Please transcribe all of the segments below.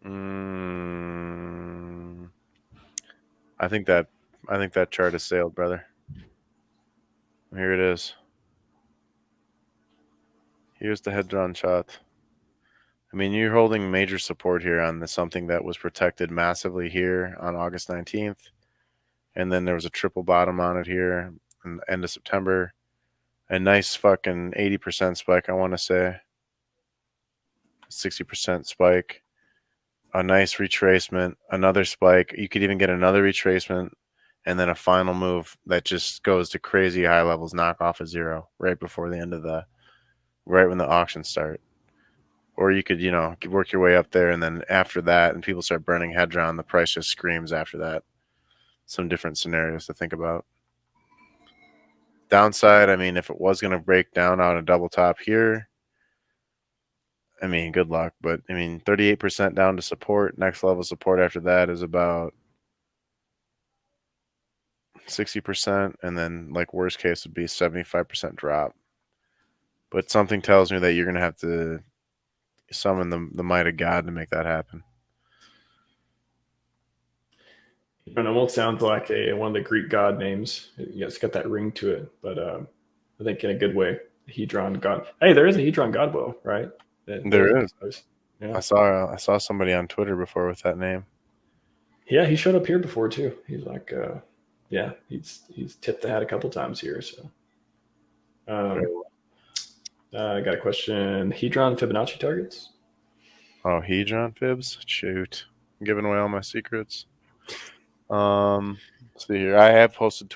I think that chart has sailed, brother. Here it is. Here's the Hedron chart. I mean, you're holding major support here on something that was protected massively here on August 19th. And then there was a triple bottom on it here in the end of September. A nice fucking 80% spike, I want to say. 60% spike. A nice retracement. Another spike. You could even get another retracement. And then a final move that just goes to crazy high levels, knock off a zero right before the end of right when the auctions start. Or you could, work your way up there, and then after that, and people start burning Hedron, the price just screams after that. Some different scenarios to think about. Downside, I mean, if it was going to break down on a double top here, I mean, good luck. But, I mean, 38% down to support. Next level support after that is about 60%. And then, like, worst case would be 75% drop. But something tells me that you're going to have to summon the might of God to make that happen. It almost sounds like one of the Greek god names. It's got that ring to it, but I think in a good way. Hedron god. Hey, there is a Hedron godwell, right? There is. Yeah. I saw somebody on Twitter before with that name. Yeah, he showed up here before too. He's like, he's tipped the hat a couple times here. So, I got a question. Hedron Fibonacci targets? Oh, Hedron fibs? Shoot. I'm giving away all my secrets. Let's see here. I have posted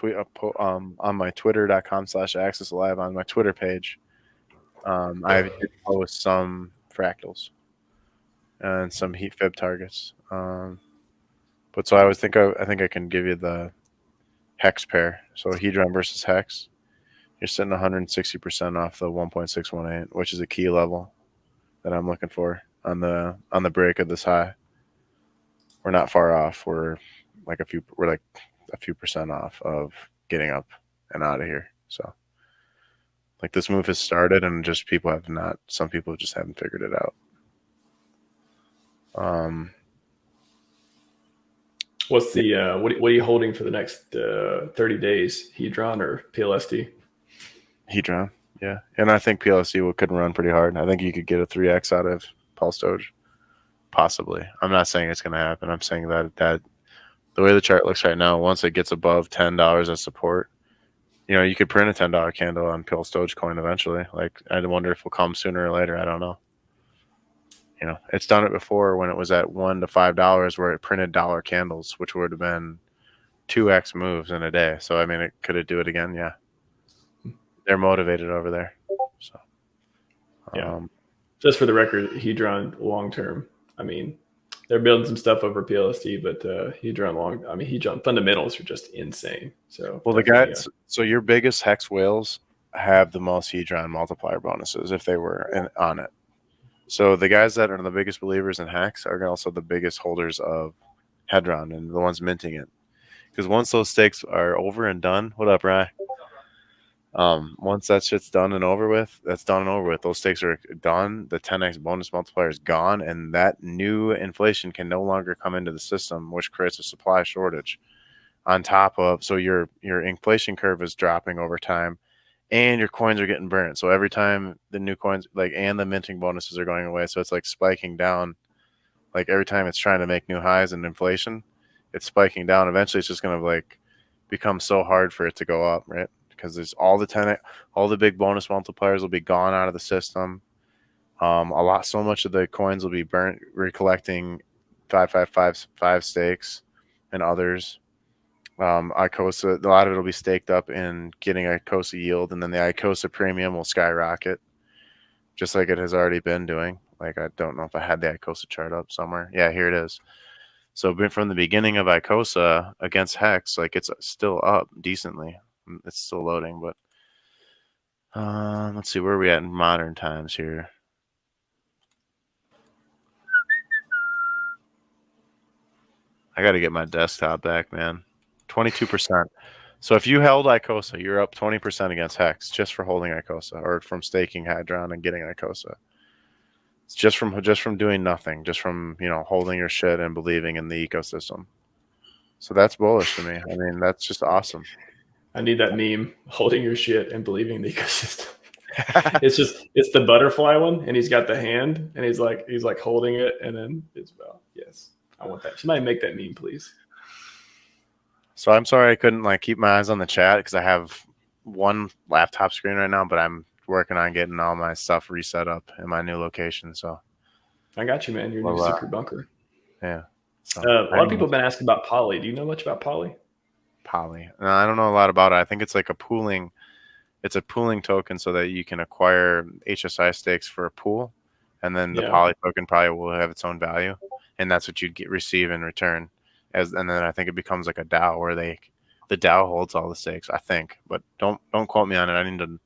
on my twitter.com/accesslive on my Twitter page. I did post some fractals and some heat fib targets. But so I think I can give you the HEX pair. So Hedron versus HEX. You're sitting 160% off the 1.618, which is a key level that I'm looking for on the break of this high. We're not far off. We're like a few percent off of getting up and out of here. So like this move has started, and just some people just haven't figured it out. What's the what are you holding for the next 30 days? Hedron or PLSD? Hedron, yeah. And I think PLSD could run pretty hard. I think you could get a 3x out of Pulse Doge. Possibly. I'm not saying it's going to happen. I'm saying that the way the chart looks right now, once it gets above $10 as support, you could print a $10 candle on Pulse Dogecoin eventually. Like, I wonder if it'll come sooner or later. I don't know. It's done it before when it was at $1 to $5 where it printed dollar candles, which would have been 2x moves in a day. So, I mean, could it do it again? Yeah. They're motivated over there. So, yeah. Just for the record, Hedron long term. I mean, they're building some stuff over PLSD, but Hedron fundamentals are just insane. So, well, the guys. So your biggest HEX whales have the most Hedron multiplier bonuses if they were on it. So the guys that are the biggest believers in HEX are also the biggest holders of Hedron and the ones minting it. Because once those stakes are over and done, what up, Ryan? Once that shit's done and over with, that's done and over with. Those stakes are done. The 10x bonus multiplier is gone, and that new inflation can no longer come into the system, which creates a supply shortage. On top of, so your inflation curve is dropping over time, and your coins are getting burnt. So every time the new coins, and the minting bonuses are going away, so it's like spiking down. Like every time it's trying to make new highs in inflation, it's spiking down. Eventually, it's just going to become so hard for it to go up, right? Because there's all the big bonus multipliers will be gone out of the system. So much of the coins will be burnt, recollecting 555 stakes and others. ICOSA, a lot of it will be staked up in getting ICOSA yield, and then the ICOSA premium will skyrocket, just like it has already been doing. Like, I don't know if I had the ICOSA chart up somewhere. Yeah, here it is. So from the beginning of ICOSA against HEX, it's still up decently. It's still loading, but let's see, where are we at in modern times here? I got to get my desktop back, man. 22%. So if you held ICOSA, you're up 20% against HEX just for holding ICOSA or from staking Hedron and getting ICOSA. It's just from doing nothing, just from holding your shit and believing in the ecosystem. So that's bullish to me. I mean, that's just awesome. I need that meme, holding your shit and believing in the ecosystem. It's the butterfly one, and he's got the hand, and he's like holding it, and then it's yes, I want that. Somebody make that meme, please. So I'm sorry I couldn't keep my eyes on the chat because I have one laptop screen right now, but I'm working on getting all my stuff reset up in my new location. So I got you, man. Your new secret bunker. Yeah. So, a lot of people have been asking about Poly. Do you know much about Poly? Poly. No, I don't know a lot about it. I think it's like a pooling. It's a pooling token so that you can acquire HSI stakes for a pool, and then the Poly token probably will have its own value, and that's what you'd receive in return. And then I think it becomes like a DAO where the DAO holds all the stakes. I think, but don't quote me on it. I need to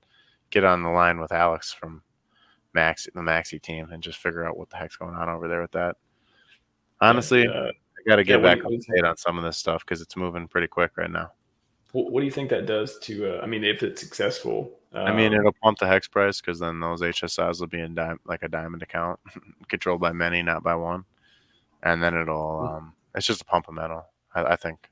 get on the line with Alex from the Maxi team and just figure out what the heck's going on over there with that. Honestly, I got to get back up to date on some of this stuff because it's moving pretty quick right now. What do you think that does to? I mean, if it's successful, I mean, it'll pump the hex price because then those HSIs will be in like a diamond account, controlled by many, not by one, and then it'll. It's just a pump of metal, I think.